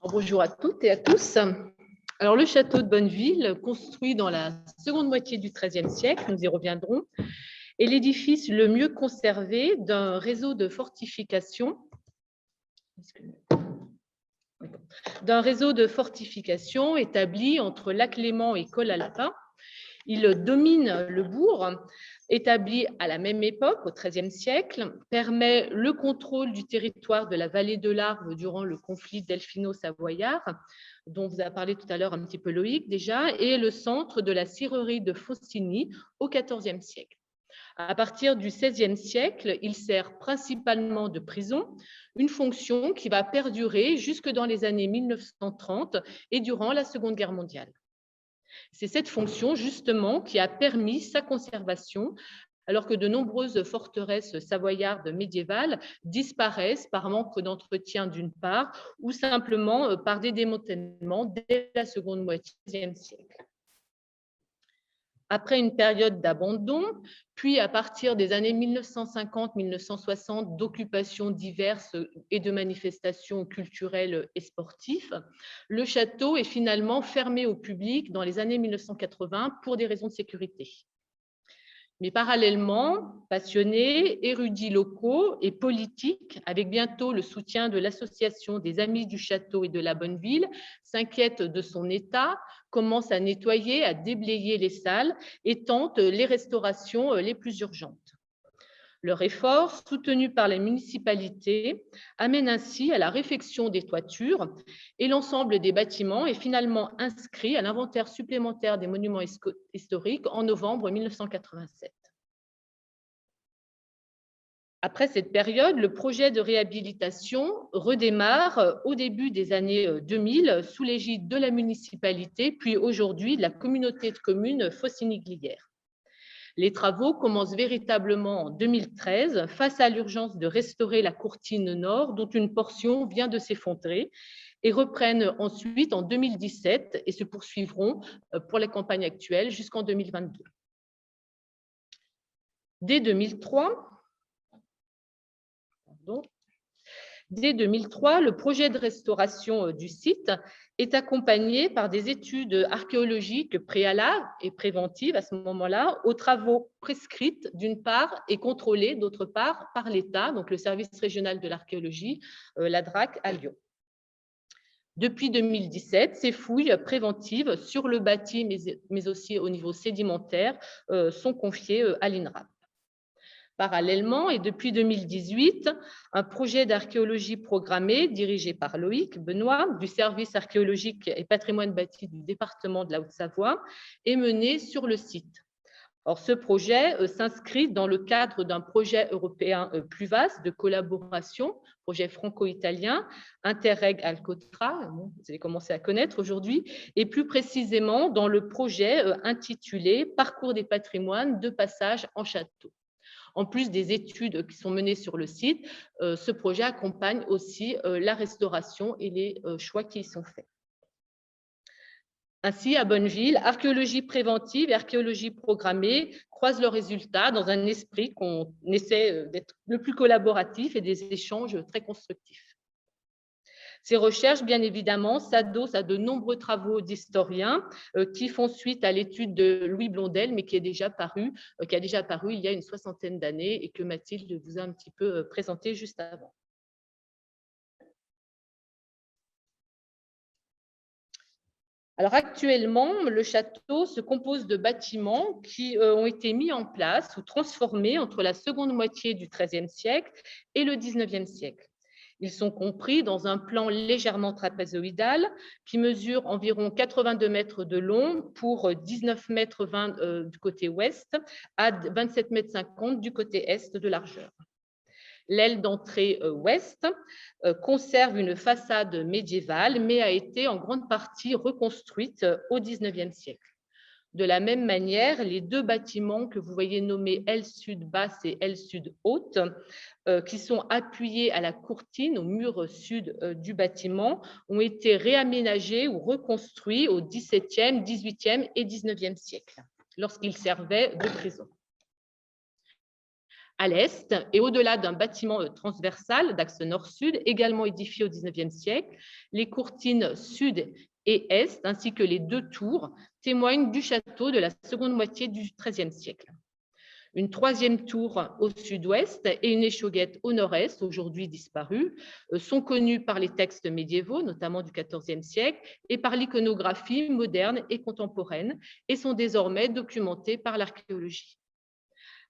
Bonjour à toutes et à tous. Alors, le château de Bonneville, construit dans la seconde moitié du XIIIe siècle, nous y reviendrons, est l'édifice le mieux conservé d'un réseau de fortifications établi entre Lac Léman et Col Alpin. Il domine le bourg, établi à la même époque, au XIIIe siècle, permet le contrôle du territoire de la vallée de l'Arve durant le conflit delphino-savoyard, dont vous a parlé tout à l'heure un petit peu Loïc déjà, et le centre de la scierie de Faucigny au XIVe siècle. À partir du XVIe siècle, il sert principalement de prison, une fonction qui va perdurer jusque dans les années 1930 et durant la Seconde Guerre mondiale. C'est cette fonction, justement, qui a permis sa conservation, alors que de nombreuses forteresses savoyardes médiévales disparaissent par manque d'entretien d'une part, ou simplement par des démantèlements dès la seconde moitié du XIe siècle. Après une période d'abandon, puis à partir des années 1950-1960, d'occupations diverses et de manifestations culturelles et sportives, le château est finalement fermé au public dans les années 1980 pour des raisons de sécurité. Mais parallèlement, passionnés, érudits locaux et politiques, avec bientôt le soutien de l'Association des Amis du Château et de la Bonneville, s'inquiètent de son état, commencent à nettoyer, à déblayer les salles et tentent les restaurations les plus urgentes. Leur effort, soutenu par les municipalités, amène ainsi à la réfection des toitures et l'ensemble des bâtiments est finalement inscrit à l'inventaire supplémentaire des monuments historiques en novembre 1987. Après cette période, le projet de réhabilitation redémarre au début des années 2000 sous l'égide de la municipalité, puis aujourd'hui de la communauté de communes Faucigny-Glières. Les travaux commencent véritablement en 2013 face à l'urgence de restaurer la courtine nord dont une portion vient de s'effondrer et reprennent ensuite en 2017 et se poursuivront pour la campagne actuelle jusqu'en 2022. Dès 2003, le projet de restauration du site est accompagné par des études archéologiques préalables et préventives à ce moment-là aux travaux prescrits d'une part et contrôlés d'autre part par l'État, donc le service régional de l'archéologie, la DRAC à Lyon. Depuis 2017, ces fouilles préventives sur le bâti mais aussi au niveau sédimentaire sont confiées à l'INRAP. Parallèlement, et depuis 2018, un projet d'archéologie programmé dirigé par Loïc Benoît du service archéologique et patrimoine bâti du département de la Haute-Savoie est mené sur le site. Or, ce projet s'inscrit dans le cadre d'un projet européen plus vaste de collaboration, projet franco-italien, Interreg Alcotra, vous allez commencer à connaître aujourd'hui, et plus précisément dans le projet intitulé Parcours des patrimoines de passage en château. En plus des études qui sont menées sur le site, ce projet accompagne aussi la restauration et les choix qui y sont faits. Ainsi, à Bonneville, archéologie préventive et archéologie programmée croisent leurs résultats dans un esprit qu'on essaie d'être le plus collaboratif et des échanges très constructifs. Ces recherches, bien évidemment, s'adossent à de nombreux travaux d'historiens qui font suite à l'étude de Louis Blondel, mais qui a déjà paru il y a une soixantaine d'années et que Mathilde vous a un petit peu présenté juste avant. Alors actuellement, le château se compose de bâtiments qui ont été mis en place ou transformés entre la seconde moitié du XIIIe siècle et le XIXe siècle. Ils sont compris dans un plan légèrement trapézoïdal qui mesure environ 82 mètres de long pour 19,20 mètres du côté ouest à 27,50 mètres du côté est de largeur. L'aile d'entrée ouest conserve une façade médiévale, mais a été en grande partie reconstruite au XIXe siècle. De la même manière, les deux bâtiments que vous voyez nommés aile sud basse et aile sud haute, qui sont appuyés à la courtine, au mur sud du bâtiment, ont été réaménagés ou reconstruits au XVIIe, XVIIIe et XIXe siècle, lorsqu'ils servaient de prison. À l'est et au-delà d'un bâtiment transversal d'axe nord-sud, également édifié au XIXe siècle, les courtines sud et est, ainsi que les deux tours, témoignent du château de la seconde moitié du XIIIe siècle. Une troisième tour au sud-ouest et une échauguette au nord-est, aujourd'hui disparues, sont connues par les textes médiévaux, notamment du XIVe siècle, et par l'iconographie moderne et contemporaine, et sont désormais documentées par l'archéologie.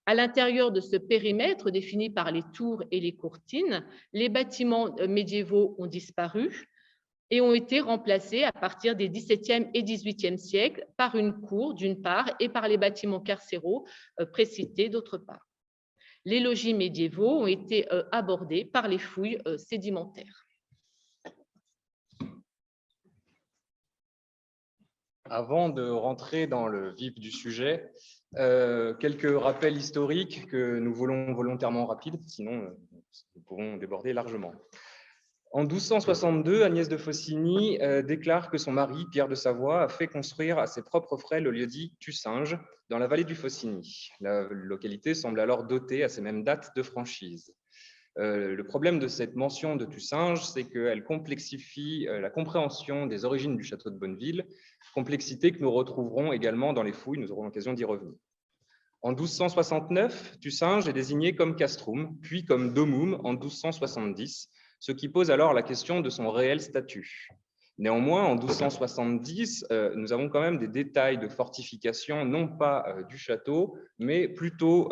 À l'intérieur de ce périmètre défini par les tours et les courtines, les bâtiments médiévaux ont disparu et ont été remplacés à partir des XVIIe et XVIIIe siècles par une cour d'une part et par les bâtiments carcéraux précités d'autre part. Les logis médiévaux ont été abordés par les fouilles sédimentaires. Avant de rentrer dans le vif du sujet, quelques rappels historiques que nous voulons volontairement rapides, sinon nous pourrons déborder largement. En 1262, Agnès de Faucigny déclare que son mari, Pierre de Savoie, a fait construire à ses propres frais le lieu-dit Tussinge, dans la vallée du Faucigny. La localité semble alors dotée à ces mêmes dates de franchise. Le problème de cette mention de Tussinge, c'est qu'elle complexifie la compréhension des origines du château de Bonneville, complexité que nous retrouverons également dans les fouilles, nous aurons l'occasion d'y revenir. En 1269, Tussinge est désigné comme castrum, puis comme domum en 1270, ce qui pose alors la question de son réel statut. Néanmoins, en 1270, nous avons quand même des détails de fortification, non pas du château, mais plutôt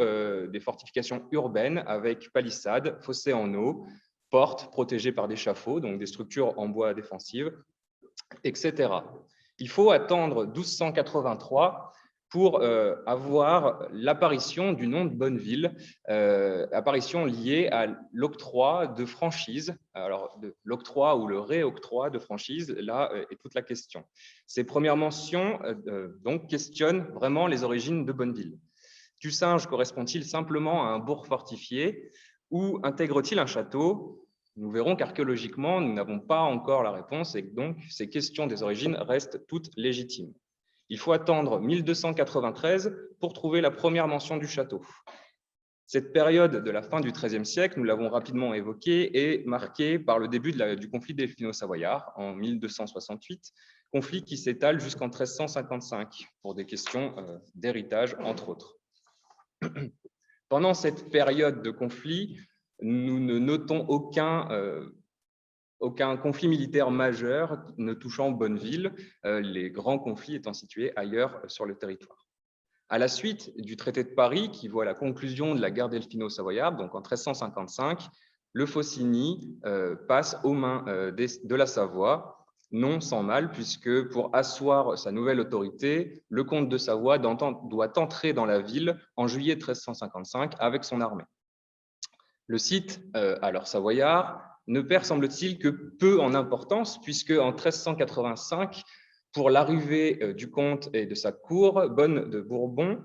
des fortifications urbaines avec palissades, fossés en eau, portes protégées par des chafauds, donc des structures en bois défensives, etc. Il faut attendre 1283 pour avoir l'apparition du nom de Bonneville, apparition liée à l'octroi de franchise. Alors, l'octroi ou le réoctroi de franchise, là est toute la question. Ces premières mentions donc questionnent vraiment les origines de Bonneville. Tussinge correspond-il simplement à un bourg fortifié ou intègre-t-il un château? Nous verrons qu'archéologiquement, nous n'avons pas encore la réponse et que donc ces questions des origines restent toutes légitimes. Il faut attendre 1293 pour trouver la première mention du château. Cette période de la fin du XIIIe siècle, nous l'avons rapidement évoquée, est marquée par le début du conflit delphino-savoyard en 1268, conflit qui s'étale jusqu'en 1355 pour des questions d'héritage, entre autres. Pendant cette période de conflit, nous ne notons aucun conflit militaire majeur ne touchant Bonneville, les grands conflits étant situés ailleurs sur le territoire. À la suite du traité de Paris, qui voit la conclusion de la guerre delphino-savoyarde, donc en 1355, le Faucigny passe aux mains de la Savoie, non sans mal, puisque pour asseoir sa nouvelle autorité, le comte de Savoie doit entrer dans la ville en juillet 1355 avec son armée. Le site, alors savoyard, ne perd, semble-t-il, que peu en importance, puisque en 1385, pour l'arrivée du comte et de sa cour, Bonne de Bourbon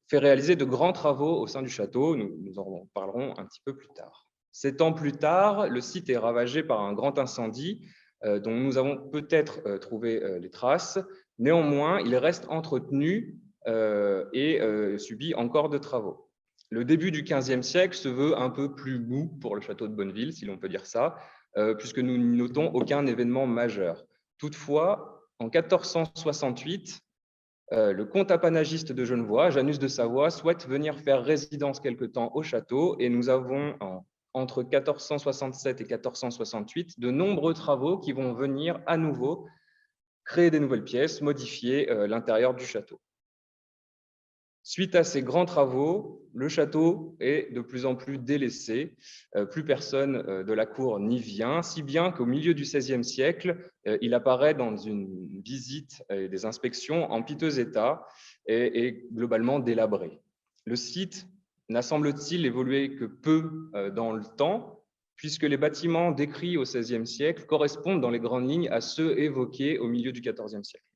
fait réaliser de grands travaux au sein du château. Nous en parlerons un petit peu plus tard. 7 ans plus tard, le site est ravagé par un grand incendie dont nous avons peut-être trouvé les traces. Néanmoins, il reste entretenu et subit encore de travaux. Le début du XVe siècle se veut un peu plus mou pour le château de Bonneville, si l'on peut dire ça, puisque nous n'y notons aucun événement majeur. Toutefois, en 1468, le comte apanagiste de Genevois, Janus de Savoie, souhaite venir faire résidence quelque temps au château et nous avons, entre 1467 et 1468, de nombreux travaux qui vont venir à nouveau créer des nouvelles pièces, modifier l'intérieur du château. Suite à ces grands travaux, le château est de plus en plus délaissé. Plus personne de la cour n'y vient, si bien qu'au milieu du XVIe siècle, il apparaît dans une visite et des inspections en piteux état et globalement délabré. Le site n'a, semble-t-il, évolué que peu dans le temps, puisque les bâtiments décrits au XVIe siècle correspondent dans les grandes lignes à ceux évoqués au milieu du XIVe siècle.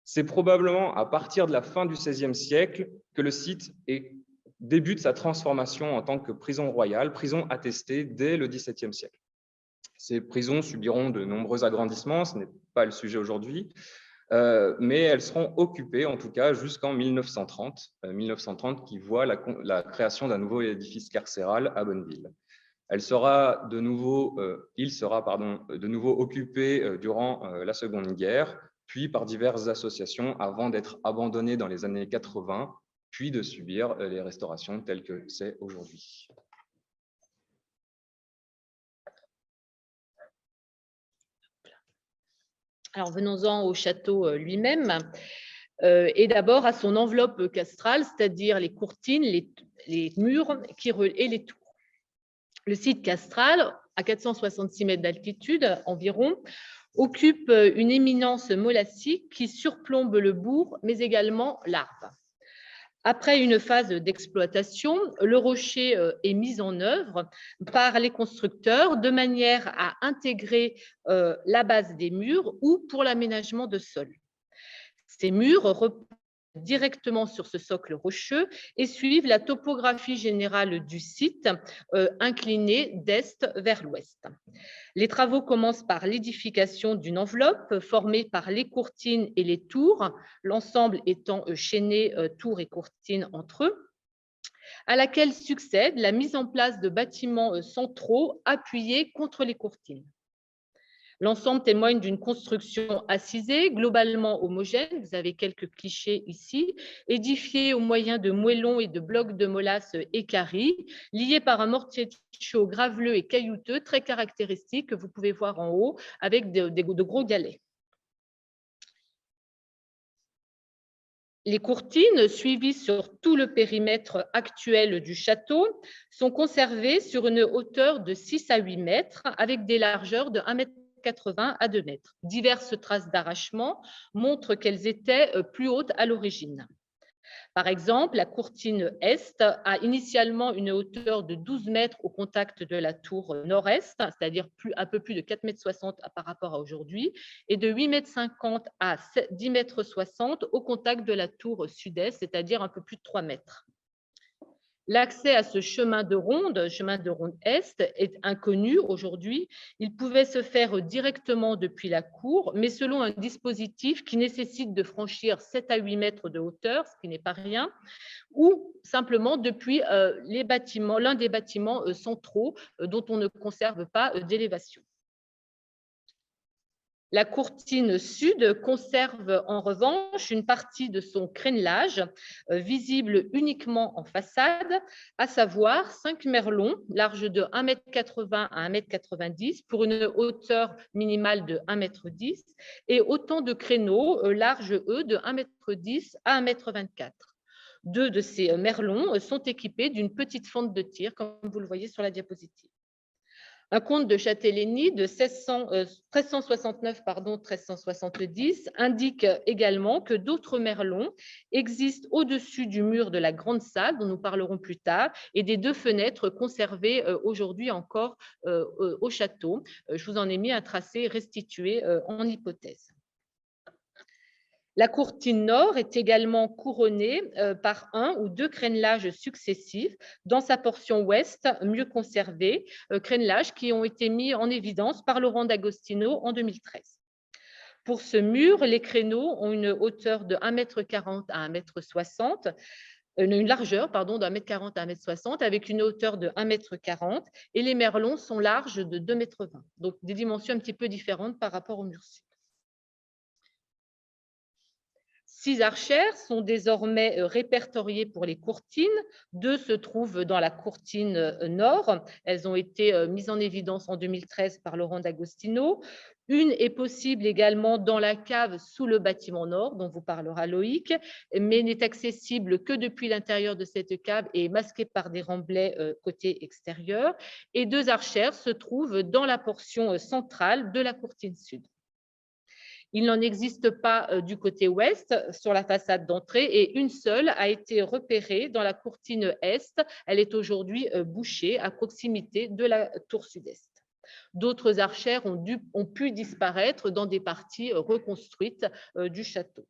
C'est probablement à partir de la fin du XVIe siècle que le site débute sa transformation en tant que prison royale, prison attestée dès le XVIIe siècle. Ces prisons subiront de nombreux agrandissements, ce n'est pas le sujet aujourd'hui. Mais elles seront occupées, en tout cas, jusqu'en 1930 qui voit la création d'un nouveau édifice carcéral à Bonneville. Il sera de nouveau occupé durant la Seconde Guerre, puis par diverses associations avant d'être abandonné dans les années 80, puis de subir les restaurations telles que c'est aujourd'hui. Alors, venons-en au château lui-même, et d'abord à son enveloppe castrale, c'est-à-dire les courtines, les murs et les tours. Le site castral, à 466 mètres d'altitude environ, occupe une éminence molassique qui surplombe le bourg, mais également l'Arve. Après une phase d'exploitation, le rocher est mis en œuvre par les constructeurs de manière à intégrer la base des murs ou pour l'aménagement de sol. Ces murs reposent directement sur ce socle rocheux et suivent la topographie générale du site, incliné d'est vers l'ouest. Les travaux commencent par l'édification d'une enveloppe formée par les courtines et les tours, l'ensemble étant chaîné tours et courtines entre eux, à laquelle succède la mise en place de bâtiments centraux appuyés contre les courtines. L'ensemble témoigne d'une construction assisée, globalement homogène, vous avez quelques clichés ici, édifiée au moyen de moellons et de blocs de molasse équarris, liés par un mortier de chaux graveleux et caillouteux très caractéristique que vous pouvez voir en haut avec de gros galets. Les courtines, suivies sur tout le périmètre actuel du château, sont conservées sur une hauteur de 6 à 8 mètres avec des largeurs de 1,80 m à 2 mètres. Diverses traces d'arrachement montrent qu'elles étaient plus hautes à l'origine. Par exemple, la courtine Est a initialement une hauteur de 12 mètres au contact de la tour nord-est, c'est-à-dire un peu plus de 4,60 m par rapport à aujourd'hui, et de 8,50 m à 10,60 m au contact de la tour sud-est, c'est-à-dire un peu plus de 3 mètres. L'accès à ce chemin de ronde Est, est inconnu aujourd'hui. Il pouvait se faire directement depuis la cour, mais selon un dispositif qui nécessite de franchir 7 à 8 mètres de hauteur, ce qui n'est pas rien, ou simplement depuis l'un des bâtiments centraux dont on ne conserve pas d'élévation. La courtine sud conserve en revanche une partie de son crénelage visible uniquement en façade, à savoir 5 merlons larges de 1,80 m à 1,90 m pour une hauteur minimale de 1,10 m et autant de créneaux larges, eux, de 1,10 m à 1,24 m. Deux de ces merlons sont équipés d'une petite fente de tir, comme vous le voyez sur la diapositive. Un comte de Châtellenie de 1369-1370 indique également que d'autres merlons existent au-dessus du mur de la grande salle, dont nous parlerons plus tard, et des 2 fenêtres conservées aujourd'hui encore au château. Je vous en ai mis un tracé restitué en hypothèse. La courtine nord est également couronnée par 1 ou 2 crénelages successifs dans sa portion ouest, mieux conservée, crénelages qui ont été mis en évidence par Laurent D'Agostino en 2013. Pour ce mur, les créneaux ont une hauteur de 1,40 m à 1,60 m, une largeur de 1,40 m à 1,60 m avec une hauteur de 1,40 m et les merlons sont larges de 2,20 m, donc des dimensions un petit peu différentes par rapport au mur sud. 6 archères sont désormais répertoriées pour les courtines. 2 se trouvent dans la courtine nord. Elles ont été mises en évidence en 2013 par Laurent D'Agostino. Une est possible également dans la cave sous le bâtiment nord, dont vous parlera Loïc, mais n'est accessible que depuis l'intérieur de cette cave et est masquée par des remblais côté extérieur. Et 2 archères se trouvent dans la portion centrale de la courtine sud. Il n'en existe pas du côté ouest sur la façade d'entrée et une seule a été repérée dans la courtine est. Elle est aujourd'hui bouchée à proximité de la tour sud-est. D'autres archères ont pu disparaître dans des parties reconstruites du château.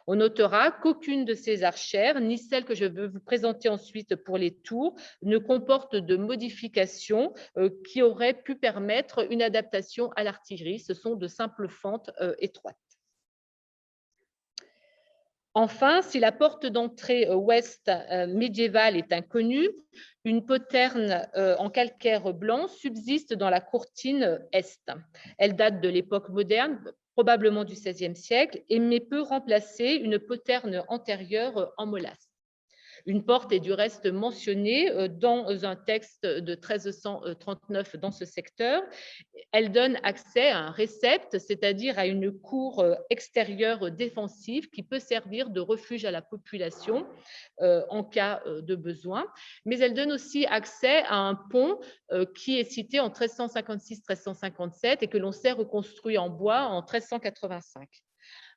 On notera qu'aucune de ces archères, ni celle que je veux vous présenter ensuite pour les tours, ne comporte de modifications qui auraient pu permettre une adaptation à l'artillerie. Ce sont de simples fentes étroites. Enfin, si la porte d'entrée ouest médiévale est inconnue, une poterne en calcaire blanc subsiste dans la courtine est. Elle date de l'époque moderne, probablement du XVIe siècle, mais peut remplacer une poterne antérieure en molasse. Une porte est du reste mentionnée dans un texte de 1339 dans ce secteur. Elle donne accès à un récept, c'est-à-dire à une cour extérieure défensive qui peut servir de refuge à la population en cas de besoin. Mais elle donne aussi accès à un pont qui est cité en 1356-1357 et que l'on s'est reconstruit en bois en 1385.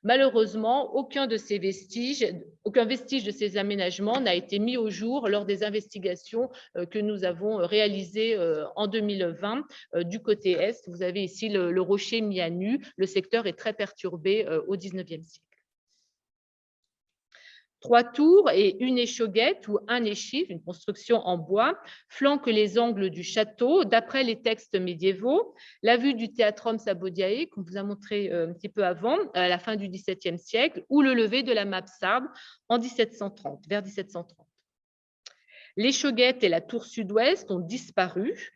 Malheureusement, aucun vestige de ces aménagements n'a été mis au jour lors des investigations que nous avons réalisées en 2020 du côté est. Vous avez ici le rocher mis à nu. Le secteur est très perturbé au XIXe siècle. 3 tours et une échauguette ou un échif, une construction en bois, flanquent les angles du château d'après les textes médiévaux. La vue du Theatrum Sabodiae, qu'on vous a montré un petit peu avant, à la fin du XVIIe siècle, ou le lever de la Mabsarde en 1730, vers 1730. L'échauguette et la tour sud-ouest ont disparu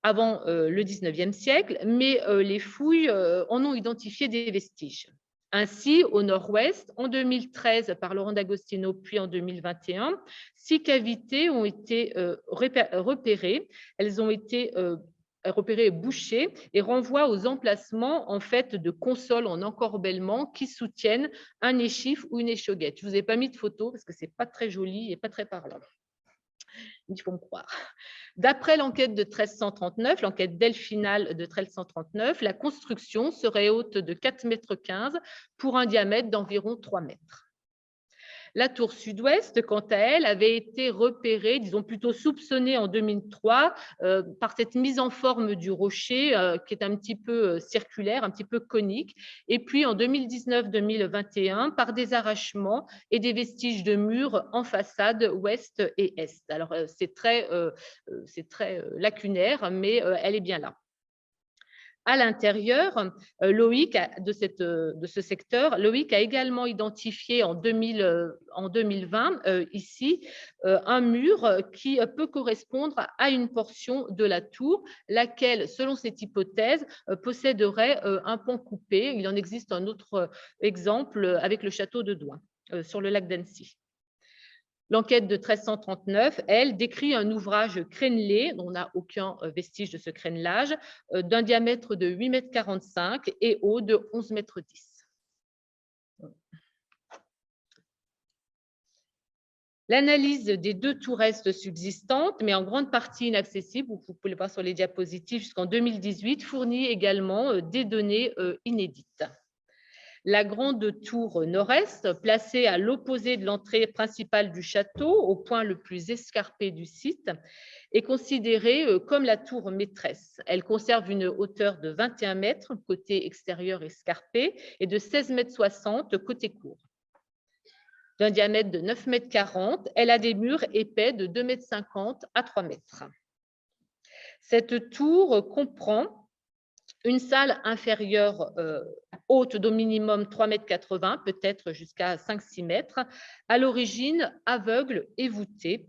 avant le XIXe siècle, mais les fouilles en ont identifié des vestiges. Ainsi, au nord-ouest, en 2013 par Laurent D'Agostino, puis en 2021, 6 cavités ont été repérées. Elles ont été repérées et bouchées et renvoient aux emplacements en fait de consoles en encorbellement qui soutiennent un échif ou une échauguette. Je ne vous ai pas mis de photo parce que ce n'est pas très joli et pas très parlant. Il faut me croire. D'après l'enquête de 1339, l'enquête delphinale de 1339, la construction serait haute de 4,15 m pour un diamètre d'environ 3 mètres. La tour sud-ouest, quant à elle, avait été repérée, disons plutôt soupçonnée en 2003 par cette mise en forme du rocher qui est un petit peu circulaire, un petit peu conique, et puis en 2019-2021 par des arrachements et des vestiges de murs en façade ouest et est. Alors c'est très lacunaire, mais elle est bien là. À l'intérieur, Loïc, de ce secteur, Loïc a également identifié en 2020, ici, un mur qui peut correspondre à une portion de la tour, laquelle, selon cette hypothèse, posséderait un pan coupé. Il en existe un autre exemple avec le château de Douin, sur le lac d'Annecy. L'enquête de 1339, elle, décrit un ouvrage crénelé, on n'a aucun vestige de ce crénelage, d'un diamètre de 8,45 m et haut de 11,10 m. L'analyse des 2 tours est subsistantes, mais en grande partie inaccessibles, vous pouvez le voir sur les diapositives, jusqu'en 2018, fournit également des données inédites. La grande tour nord-est, placée à l'opposé de l'entrée principale du château, au point le plus escarpé du site, est considérée comme la tour maîtresse. Elle conserve une hauteur de 21 mètres, côté extérieur escarpé, et de 16,60 m, côté cour. D'un diamètre de 9,40 m, elle a des murs épais de 2,50 m à 3 mètres. Cette tour comprend une salle inférieure haute d'au minimum 3,80 m, peut-être jusqu'à 5-6 mètres, à l'origine aveugle et voûtée,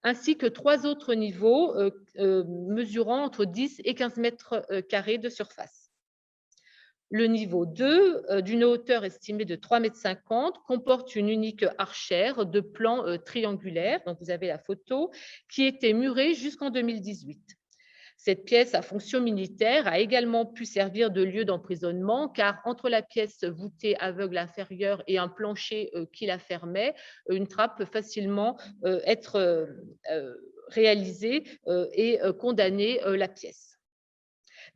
ainsi que 3 autres niveaux mesurant entre 10 et 15 mètres carrés de surface. Le niveau 2, d'une hauteur estimée de 3,50 m, comporte une unique archère de plan triangulaire, donc vous avez la photo, qui était murée jusqu'en 2018. Cette pièce à fonction militaire a également pu servir de lieu d'emprisonnement, car entre la pièce voûtée aveugle inférieure et un plancher qui la fermait, une trappe peut facilement être réalisée et condamner la pièce.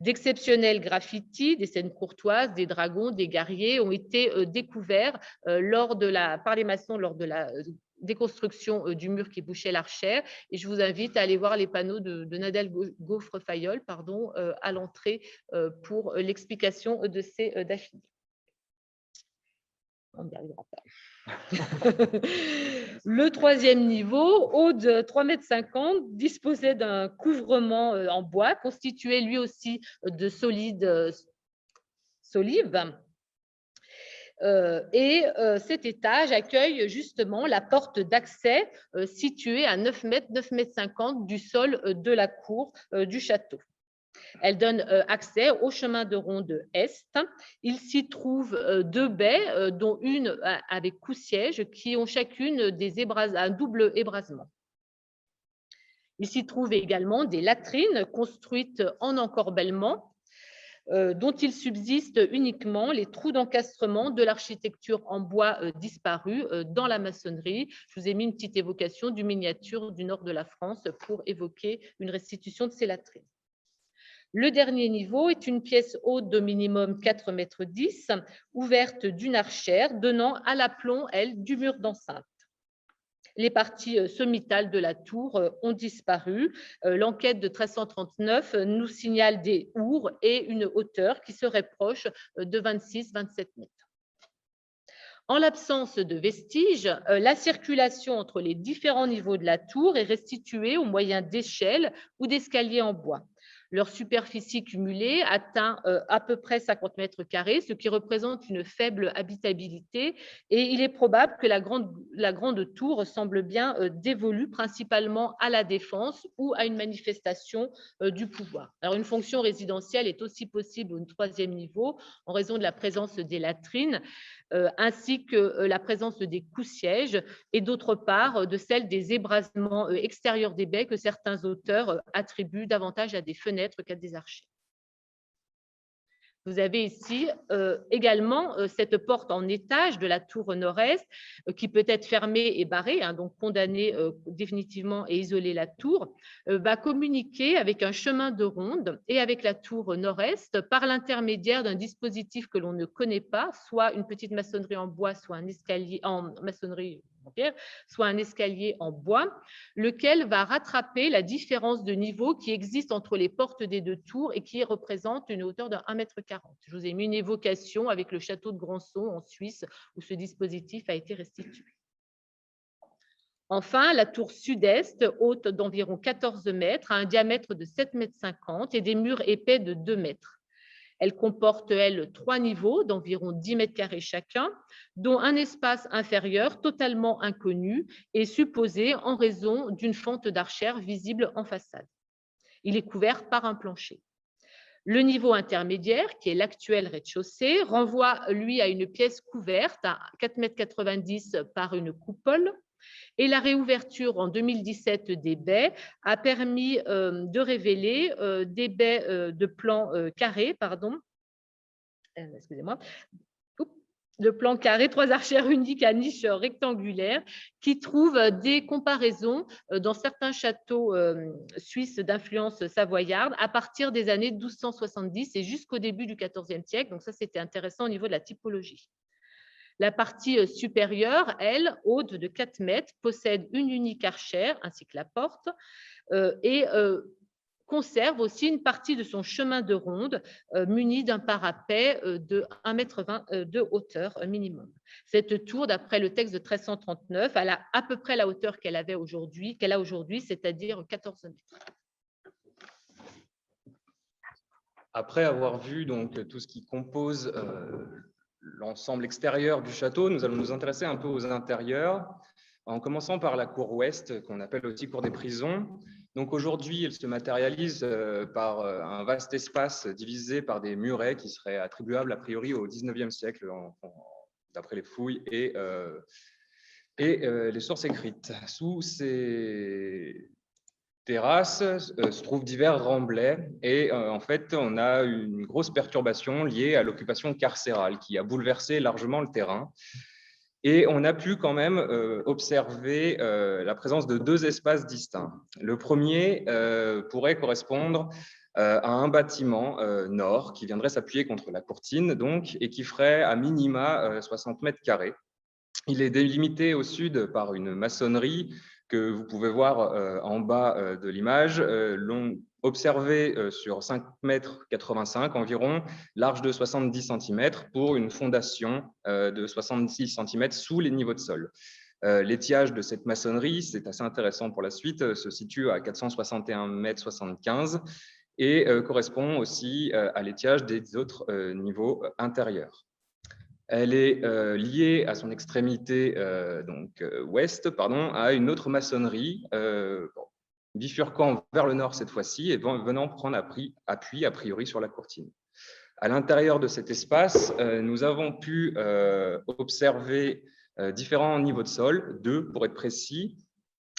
D'exceptionnels graffitis, des scènes courtoises, des dragons, des guerriers ont été découverts par les maçons lors de la déconstruction du mur qui bouchait l'archère. Et je vous invite à aller voir les panneaux de Nadège Gaufre-Fayol à l'entrée pour l'explication de ces daffinis. On n'y arrivera pas. Le 3e niveau, haut de 3,50 m, disposait d'un couvrement en bois constitué lui aussi de solides solives. Cet étage accueille justement la porte d'accès située à 9 mètres, 9 mètres 50 du sol de la cour du château. Elle donne accès au chemin de ronde Est. Il s'y trouve deux baies, dont une avec cou-siège, qui ont chacune un double ébrasement. Il s'y trouve également des latrines construites en encorbellement, dont il subsiste uniquement les trous d'encastrement de l'architecture en bois disparue dans la maçonnerie. Je vous ai mis une petite évocation du miniature du nord de la France pour évoquer une restitution de ces latrines. Le dernier niveau est une pièce haute d'au minimum 4,10 m, ouverte d'une archère donnant à l'aplomb, elle, du mur d'enceinte. Les parties sommitales de la tour ont disparu. L'enquête de 1339 nous signale des hourds et une hauteur qui serait proche de 26-27 mètres. En l'absence de vestiges, la circulation entre les différents niveaux de la tour est restituée au moyen d'échelles ou d'escaliers en bois. Leur superficie cumulée atteint à peu près 50 mètres carrés, ce qui représente une faible habitabilité, et il est probable que la grande tour semble bien dévolue principalement à la défense ou à une manifestation du pouvoir. Alors, une fonction résidentielle est aussi possible au troisième niveau en raison de la présence des latrines, ainsi que la présence des cou-sièges et d'autre part de celle des ébrasements extérieurs des baies que certains auteurs attribuent davantage à des fenêtres qu'à des archets. Vous avez ici également cette porte en étage de la tour nord-est qui peut être fermée et barrée, donc condamner définitivement et isoler la tour, va communiquer avec un chemin de ronde et avec la tour nord-est par l'intermédiaire d'un dispositif que l'on ne connaît pas, soit une petite maçonnerie en bois, soit un escalier en maçonnerie en pierre, soit un escalier en bois, lequel va rattraper la différence de niveau qui existe entre les portes des deux tours et qui représente une hauteur de 1,40 m. Je vous ai mis une évocation avec le château de Grandson en Suisse où ce dispositif a été restitué. Enfin, la tour sud-est, haute d'environ 14 mètres, a un diamètre de 7,50 m et des murs épais de 2 mètres. Elle comporte, elle, 3 niveaux d'environ 10 mètres carrés chacun, dont un espace inférieur totalement inconnu et supposé en raison d'une fente d'archère visible en façade. Il est couvert par un plancher. Le niveau intermédiaire, qui est l'actuel rez-de-chaussée, renvoie, lui, à une pièce couverte à 4,90 m par une coupole. Et la réouverture en 2017 des baies a permis de révéler des baies de plan carré, excusez-moi, de plan carré, 3 archères uniques à niche rectangulaire qui trouvent des comparaisons dans certains châteaux suisses d'influence savoyarde à partir des années 1270 et jusqu'au début du XIVe siècle. Donc ça, c'était intéressant au niveau de la typologie. La partie supérieure, elle, haute de 4 mètres, possède une unique archère ainsi que la porte et conserve aussi une partie de son chemin de ronde muni d'un parapet de 1,20 m de hauteur minimum. Cette tour, d'après le texte de 1339, elle a à peu près la hauteur qu'elle a aujourd'hui, c'est-à-dire 14 mètres. Après avoir vu donc tout ce qui compose l'ensemble extérieur du château, nous allons nous intéresser un peu aux intérieurs, en commençant par la cour ouest, qu'on appelle aussi cour des prisons. Donc aujourd'hui, elle se matérialise par un vaste espace divisé par des murets qui seraient attribuables a priori au XIXe siècle, d'après les fouilles et les sources écrites. Sous ces terrasses se trouvent divers remblais et en fait, on a une grosse perturbation liée à l'occupation carcérale qui a bouleversé largement le terrain. Et on a pu quand même observer la présence de 2 espaces distincts. Le premier pourrait correspondre à un bâtiment nord qui viendrait s'appuyer contre la courtine donc, et qui ferait à minima 60 mètres carrés. Il est délimité au sud par une maçonnerie que vous pouvez voir en bas de l'image, observé sur 5,85 m environ, large de 70 cm pour une fondation de 66 cm sous les niveaux de sol. L'étiage de cette maçonnerie, c'est assez intéressant pour la suite, se situe à 461,75 m et correspond aussi à l'étiage des autres niveaux intérieurs. Elle est liée à son extrémité ouest à une autre maçonnerie, bifurquant vers le nord cette fois-ci et venant prendre appui a priori sur la courtine. À l'intérieur de cet espace, nous avons pu observer différents niveaux de sol, 2 pour être précis,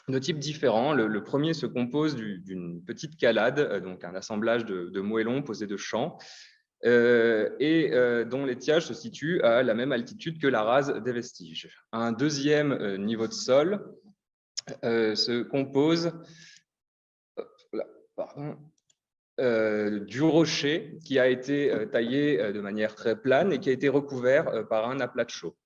de types différents. Le premier se compose d'une petite calade, donc un assemblage de moellons posés de champs, dont l'étiage se situe à la même altitude que la rase des vestiges. Un deuxième niveau de sol se compose du rocher qui a été taillé de manière très plane et qui a été recouvert par un aplat de chaux.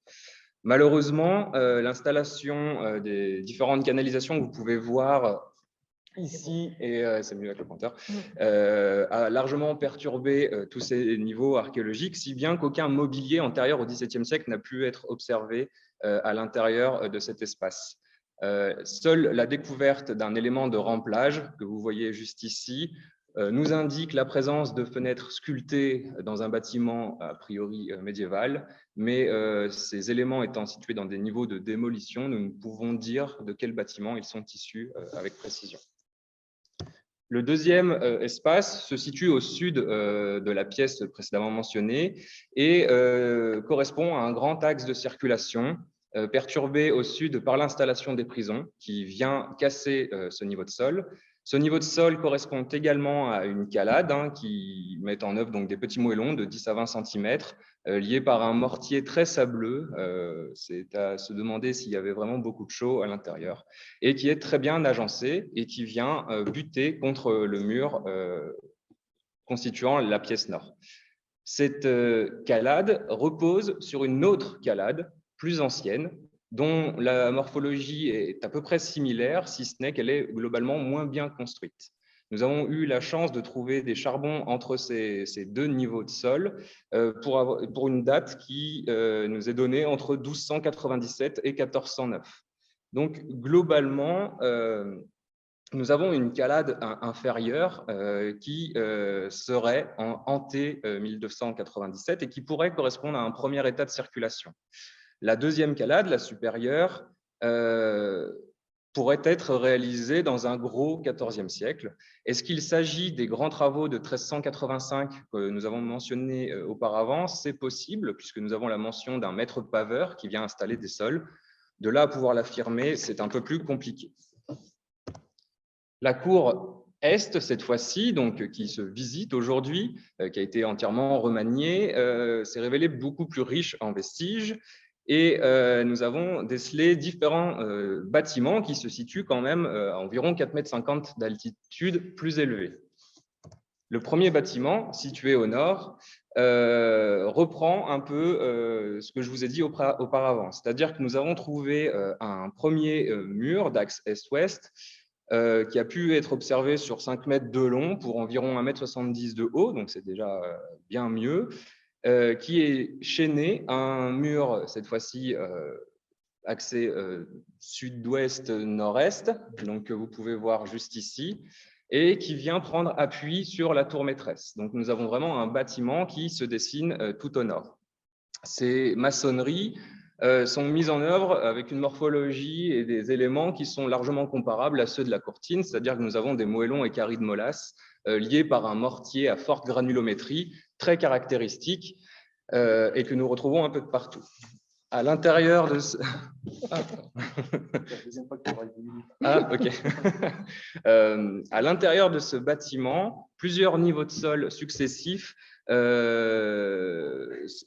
Malheureusement, l'installation des différentes canalisations que vous pouvez voir ici, et c'est mieux avec le pointeur, a largement perturbé tous ces niveaux archéologiques, si bien qu'aucun mobilier antérieur au XVIIe siècle n'a pu être observé à l'intérieur de cet espace. Seule la découverte d'un élément de remplage, que vous voyez juste ici, nous indique la présence de fenêtres sculptées dans un bâtiment a priori médiéval, mais ces éléments étant situés dans des niveaux de démolition, nous ne pouvons dire de quel bâtiment ils sont issus avec précision. Le deuxième espace se situe au sud de la pièce précédemment mentionnée et correspond à un grand axe de circulation perturbé au sud par l'installation des prisons qui vient casser ce niveau de sol. Ce niveau de sol correspond également à une calade qui met en œuvre donc des petits moellons de 10 à 20 cm liés par un mortier très sableux. C'est à se demander s'il y avait vraiment beaucoup de chaux à l'intérieur et qui est très bien agencé et qui vient buter contre le mur constituant la pièce nord. Cette calade repose sur une autre calade plus ancienne, dont la morphologie est à peu près similaire, si ce n'est qu'elle est globalement moins bien construite. Nous avons eu la chance de trouver des charbons entre ces deux niveaux de sol pour une date qui nous est donnée entre 1297 et 1409. Donc, globalement, nous avons une calade inférieure qui serait en hanté 1297 et qui pourrait correspondre à un premier état de circulation. La deuxième calade, la supérieure, pourrait être réalisée dans un gros XIVe siècle. Est-ce qu'il s'agit des grands travaux de 1385 que nous avons mentionnés auparavant? C'est possible, puisque nous avons la mention d'un maître paveur qui vient installer des sols. De là à pouvoir l'affirmer, c'est un peu plus compliqué. La cour est, cette fois-ci, donc qui se visite aujourd'hui, qui a été entièrement remaniée, s'est révélée beaucoup plus riche en vestiges. Et nous avons décelé différents bâtiments qui se situent quand même à environ 4,50 m d'altitude plus élevée. Le premier bâtiment, situé au nord, reprend un peu ce que je vous ai dit auparavant. C'est-à-dire que nous avons trouvé un premier mur d'axe est-ouest qui a pu être observé sur 5 mètres de long pour environ 1,70 m de haut, donc c'est déjà bien mieux, qui est chaîné à un mur, cette fois-ci axé sud-ouest-nord-est, donc que vous pouvez voir juste ici, et qui vient prendre appui sur la tour maîtresse. Donc nous avons vraiment un bâtiment qui se dessine tout au nord. Ces maçonneries sont mises en œuvre avec une morphologie et des éléments qui sont largement comparables à ceux de la courtine, c'est-à-dire que nous avons des moellons et carrés de molasse liés par un mortier à forte granulométrie, très caractéristique, et que nous retrouvons un peu de partout. À l'intérieur de ce... à l'intérieur de ce bâtiment, plusieurs niveaux de sol successifs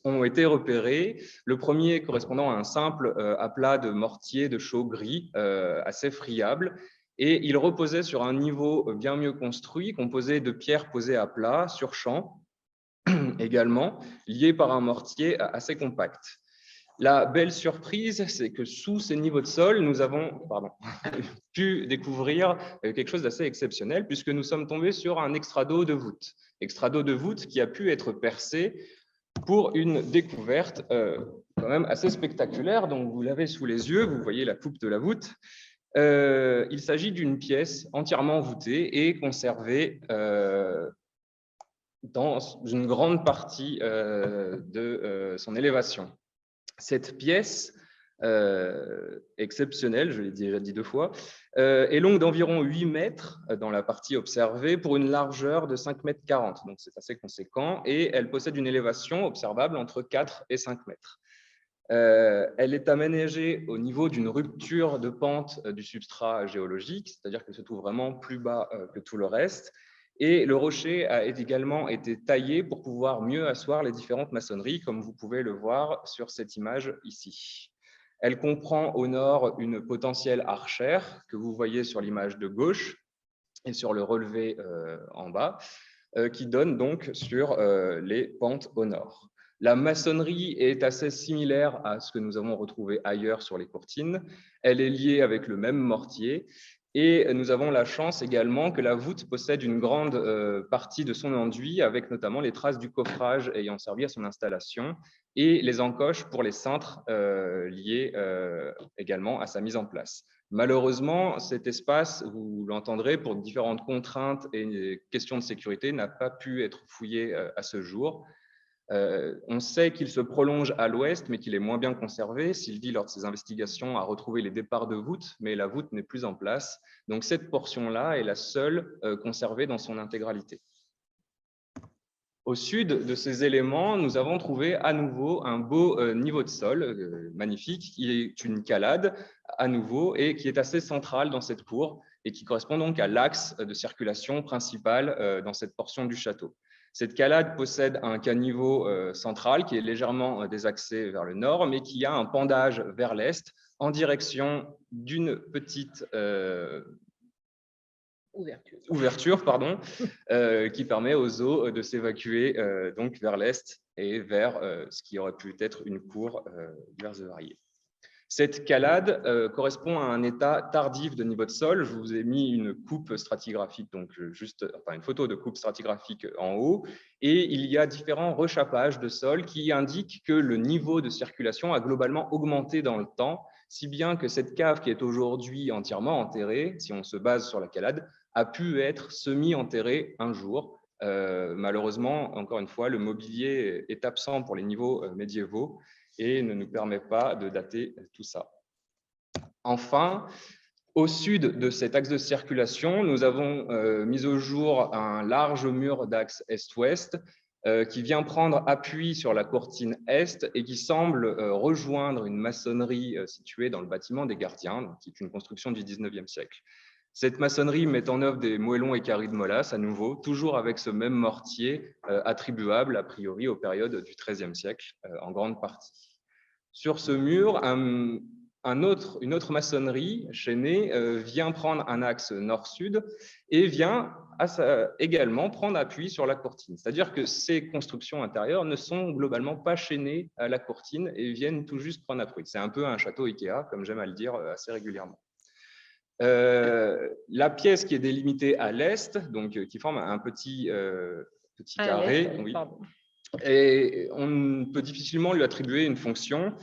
ont été repérés. Le premier correspondant à un simple aplat de mortier de chaux gris assez friable, et il reposait sur un niveau bien mieux construit, composé de pierres posées à plat sur champ, également liées par un mortier assez compact. La belle surprise, c'est que sous ces niveaux de sol, nous avons pu découvrir quelque chose d'assez exceptionnel, puisque nous sommes tombés sur un extrado de voûte. Extrado de voûte qui a pu être percé pour une découverte quand même assez spectaculaire. Donc, vous l'avez sous les yeux, vous voyez la coupe de la voûte. Il s'agit d'une pièce entièrement voûtée et conservée dans une grande partie de son élévation. Cette pièce exceptionnelle, je l'ai déjà dit 2 fois, est longue d'environ 8 mètres dans la partie observée pour une largeur de 5,40 m, donc c'est assez conséquent, et elle possède une élévation observable entre 4 et 5 mètres. Elle est aménagée au niveau d'une rupture de pente du substrat géologique, c'est-à-dire qu'elle se trouve vraiment plus bas que tout le reste, et le rocher a également été taillé pour pouvoir mieux asseoir les différentes maçonneries, comme vous pouvez le voir sur cette image ici. Elle comprend au nord une potentielle archère que vous voyez sur l'image de gauche et sur le relevé en bas, qui donne donc sur les pentes au nord. La maçonnerie est assez similaire à ce que nous avons retrouvé ailleurs sur les courtines. Elle est liée avec le même mortier et nous avons la chance également que la voûte possède une grande partie de son enduit, avec notamment les traces du coffrage ayant servi à son installation et les encoches pour les cintres liés également à sa mise en place. Malheureusement, cet espace, vous l'entendrez, pour différentes contraintes et questions de sécurité, n'a pas pu être fouillé à ce jour. On sait qu'il se prolonge à l'ouest, mais qu'il est moins bien conservé. Sylvie, lors de ses investigations, a retrouvé les départs de voûte, mais la voûte n'est plus en place. Donc cette portion-là est la seule conservée dans son intégralité. Au sud de ces éléments, nous avons trouvé à nouveau un beau niveau de sol magnifique, qui est une calade à nouveau et qui est assez centrale dans cette cour et qui correspond donc à l'axe de circulation principal dans cette portion du château. Cette calade possède un caniveau central qui est légèrement désaxé vers le nord, mais qui a un pendage vers l'est en direction d'une petite ouverture qui permet aux eaux de s'évacuer donc vers l'est et vers ce qui aurait pu être une cour vers Varier. Cette calade correspond à un état tardif de niveau de sol. Je vous ai mis une coupe stratigraphique, donc une photo de coupe stratigraphique en haut, et il y a différents rechappages de sol qui indiquent que le niveau de circulation a globalement augmenté dans le temps, si bien que cette cave qui est aujourd'hui entièrement enterrée, si on se base sur la calade, a pu être semi-enterrée un jour. Malheureusement, encore une fois, le mobilier est absent pour les niveaux médiévaux et ne nous permet pas de dater tout ça. Enfin, au sud de cet axe de circulation, nous avons mis au jour un large mur d'axe est-ouest qui vient prendre appui sur la courtine est et qui semble rejoindre une maçonnerie située dans le bâtiment des gardiens, qui est une construction du 19e siècle. Cette maçonnerie met en œuvre des moellons et carrés de molasse, à nouveau, toujours avec ce même mortier attribuable, a priori, aux périodes du XIIIe siècle, en grande partie. Sur ce mur, une autre maçonnerie chaînée vient prendre un axe nord-sud et vient également prendre appui sur la courtine. C'est-à-dire que ces constructions intérieures ne sont globalement pas chaînées à la courtine et viennent tout juste prendre appui. C'est un peu un château Ikea, comme j'aime à le dire assez régulièrement. La pièce qui est délimitée à l'est, donc qui forme un petit carré, oui, et on peut difficilement lui attribuer une fonction.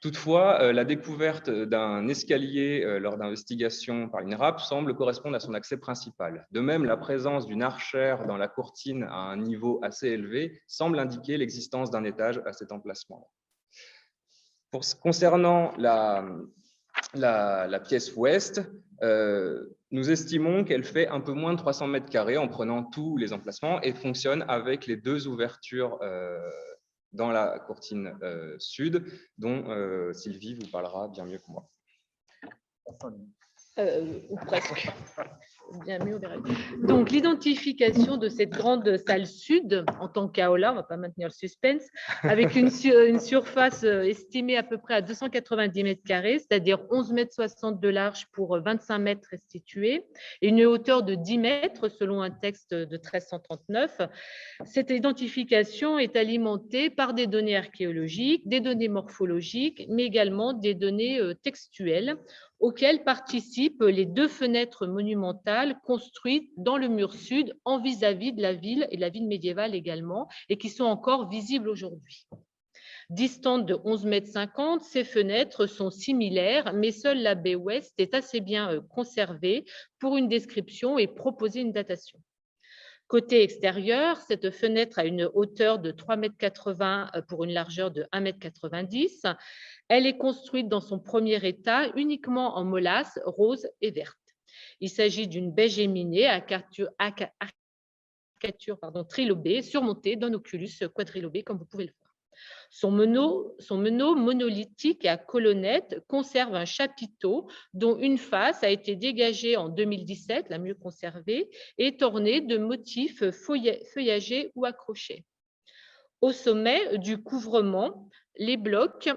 Toutefois, la découverte d'un escalier lors d'investigations par l'INRAP semble correspondre à son accès principal. De même, la présence d'une archère dans la courtine à un niveau assez élevé semble indiquer l'existence d'un étage à cet emplacement. Concernant la pièce ouest, nous estimons qu'elle fait un peu moins de 300 mètres carrés en prenant tous les emplacements et fonctionne avec les deux ouvertures dans la courtine sud, dont Sylvie vous parlera bien mieux que moi. Ou presque. Bien mieux, donc, l'identification de cette grande salle sud en tant qu'aula, on ne va pas maintenir le suspense, avec une surface estimée à peu près à 290 mètres carrés, c'est-à-dire 11,60 m de large pour 25 mètres restitués, et une hauteur de 10 mètres selon un texte de 1339. Cette identification est alimentée par des données archéologiques, des données morphologiques, mais également des données textuelles, auxquelles participent les deux fenêtres monumentales construites dans le mur sud en vis-à-vis de la ville et la ville médiévale également, et qui sont encore visibles aujourd'hui. Distantes de 11,50 m, ces fenêtres sont similaires, mais seule la baie ouest est assez bien conservée pour une description et proposer une datation. Côté extérieur, cette fenêtre a une hauteur de 3,80 m pour une largeur de 1,90 m. Elle est construite dans son premier état uniquement en molasse rose et verte. Il s'agit d'une baie géminée à arcature trilobée surmontée d'un oculus quadrilobé, comme vous pouvez le voir. Son meneau monolithique et à colonnettes conserve un chapiteau dont une face a été dégagée en 2017, la mieux conservée, et est ornée de motifs feuillagés ou accrochés. Au sommet du couvrement, les blocs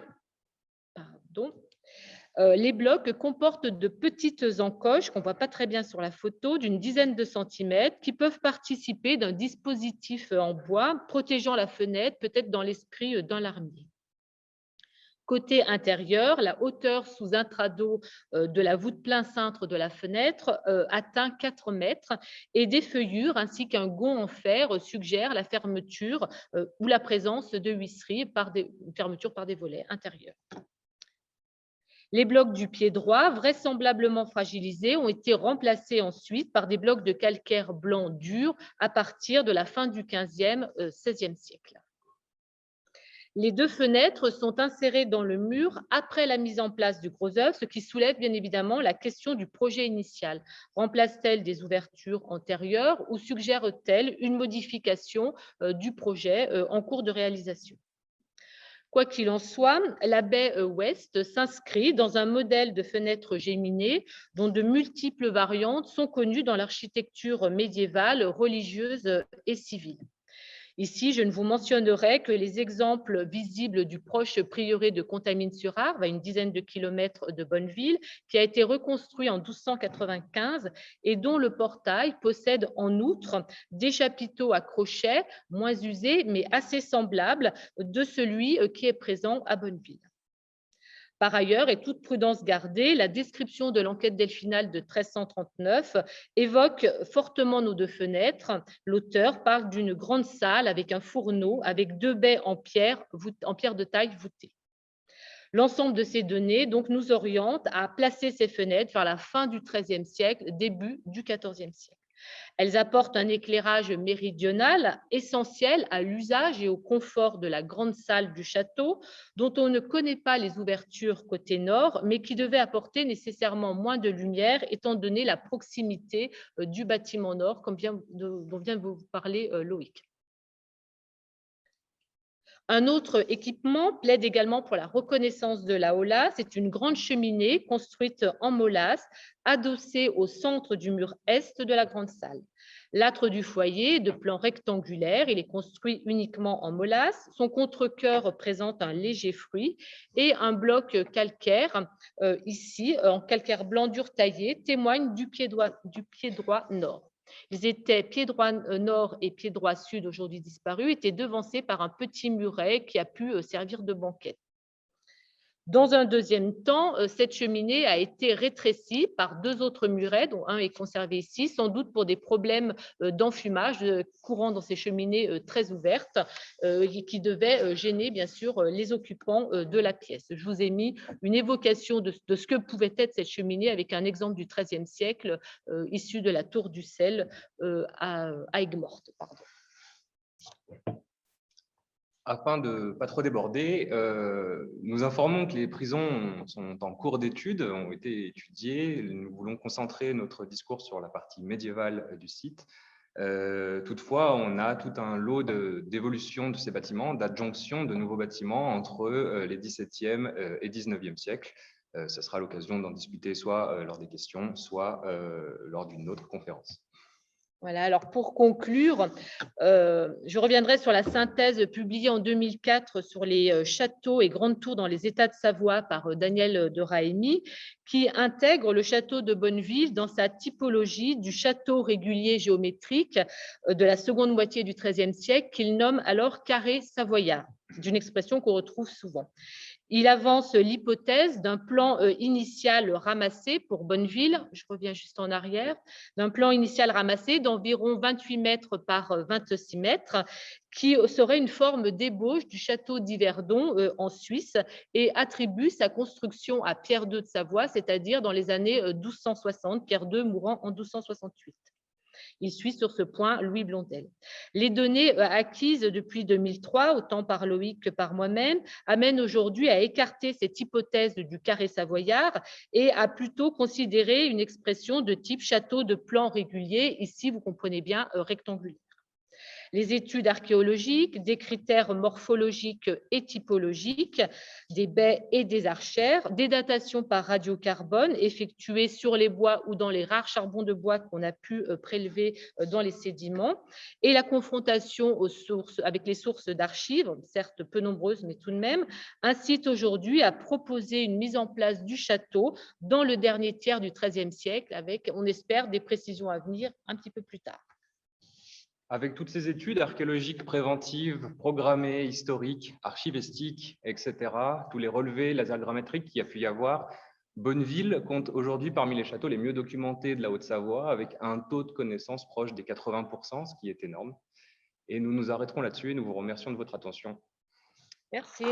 comportent de petites encoches qu'on ne voit pas très bien sur la photo, d'une dizaine de centimètres, qui peuvent participer d'un dispositif en bois protégeant la fenêtre, peut-être dans l'esprit d'un larmier. Côté intérieur, la hauteur sous intrado de la voûte plein cintre de la fenêtre atteint 4 mètres et des feuillures ainsi qu'un gond en fer suggèrent la fermeture ou la présence de huisseries fermeture par des volets intérieurs. Les blocs du pied droit, vraisemblablement fragilisés, ont été remplacés ensuite par des blocs de calcaire blanc dur à partir de la fin du XVe, XVIe siècle. Les deux fenêtres sont insérées dans le mur après la mise en place du gros œuvre, ce qui soulève bien évidemment la question du projet initial. Remplace-t-elle des ouvertures antérieures ou suggère-t-elle une modification du projet en cours de réalisation ? Quoi qu'il en soit, la baie ouest s'inscrit dans un modèle de fenêtre géminée dont de multiples variantes sont connues dans l'architecture médiévale, religieuse et civile. Ici, je ne vous mentionnerai que les exemples visibles du proche prieuré de Contamine-sur-Arve, à une dizaine de kilomètres de Bonneville, qui a été reconstruit en 1295 et dont le portail possède en outre des chapiteaux à crochets, moins usés, mais assez semblables de celui qui est présent à Bonneville. Par ailleurs, et toute prudence gardée, la description de l'enquête delphinale de 1339 évoque fortement nos deux fenêtres. L'auteur parle d'une grande salle avec un fourneau, avec deux baies en pierre de taille voûtée. L'ensemble de ces données donc, nous oriente à placer ces fenêtres vers la fin du XIIIe siècle, début du XIVe siècle. Elles apportent un éclairage méridional essentiel à l'usage et au confort de la grande salle du château, dont on ne connaît pas les ouvertures côté nord, mais qui devait apporter nécessairement moins de lumière, étant donné la proximité du bâtiment nord, dont vient de vous parler Loïc. Un autre équipement plaide également pour la reconnaissance de la Hola. C'est une grande cheminée construite en molasse, adossée au centre du mur est de la grande salle. L'âtre du foyer est de plan rectangulaire, il est construit uniquement en molasse. Son contre-cœur présente un léger fruit et un bloc calcaire, ici en calcaire blanc dur taillé, témoigne du pied droit nord. Ils étaient pied droit nord et pied droit sud, aujourd'hui disparus, étaient devancés par un petit muret qui a pu servir de banquette. Dans un deuxième temps, cette cheminée a été rétrécie par deux autres murets, dont un est conservé ici, sans doute pour des problèmes d'enfumage courants dans ces cheminées très ouvertes, qui devaient gêner bien sûr les occupants de la pièce. Je vous ai mis une évocation de ce que pouvait être cette cheminée avec un exemple du XIIIe siècle issu de la tour du Sel à Aigues-Mortes. Afin de ne pas trop déborder, nous informons que les prisons sont en cours d'étude, ont été étudiées. Nous voulons concentrer notre discours sur la partie médiévale du site. Toutefois, on a tout un lot d'évolution de ces bâtiments, d'adjonction de nouveaux bâtiments entre les XVIIe et XIXe siècles. Ce sera l'occasion d'en discuter soit lors des questions, soit lors d'une autre conférence. Voilà, alors pour conclure, je reviendrai sur la synthèse publiée en 2004 sur les châteaux et grandes tours dans les États de Savoie par Daniel de Raemi, qui intègre le château de Bonneville dans sa typologie du château régulier géométrique de la seconde moitié du XIIIe siècle, qu'il nomme alors carré savoyard, d'une expression qu'on retrouve souvent. Il avance l'hypothèse d'un plan initial ramassé pour Bonneville, je reviens juste en arrière, d'un plan initial ramassé d'environ 28 mètres par 26 mètres, qui serait une forme d'ébauche du château d'Yverdon en Suisse et attribue sa construction à Pierre II de Savoie, c'est-à-dire dans les années 1260, Pierre II mourant en 1268. Il suit sur ce point Louis Blondel. Les données acquises depuis 2003, autant par Loïc que par moi-même, amènent aujourd'hui à écarter cette hypothèse du carré savoyard et à plutôt considérer une expression de type château de plan régulier, ici vous comprenez bien rectangulaire. Les études archéologiques, des critères morphologiques et typologiques, des baies et des archères, des datations par radiocarbone effectuées sur les bois ou dans les rares charbons de bois qu'on a pu prélever dans les sédiments, et la confrontation aux sources, avec les sources d'archives, certes peu nombreuses, mais tout de même, incite aujourd'hui à proposer une mise en place du château dans le dernier tiers du XIIIe siècle, avec, on espère, des précisions à venir un petit peu plus tard. Avec toutes ces études archéologiques préventives, programmées, historiques, archivestiques, etc., tous les relevés lasergrammétriques qu'il y a pu y avoir, Bonneville compte aujourd'hui parmi les châteaux les mieux documentés de la Haute-Savoie, avec un taux de connaissance proche des 80%, ce qui est énorme. Et nous nous arrêterons là-dessus et nous vous remercions de votre attention. Merci.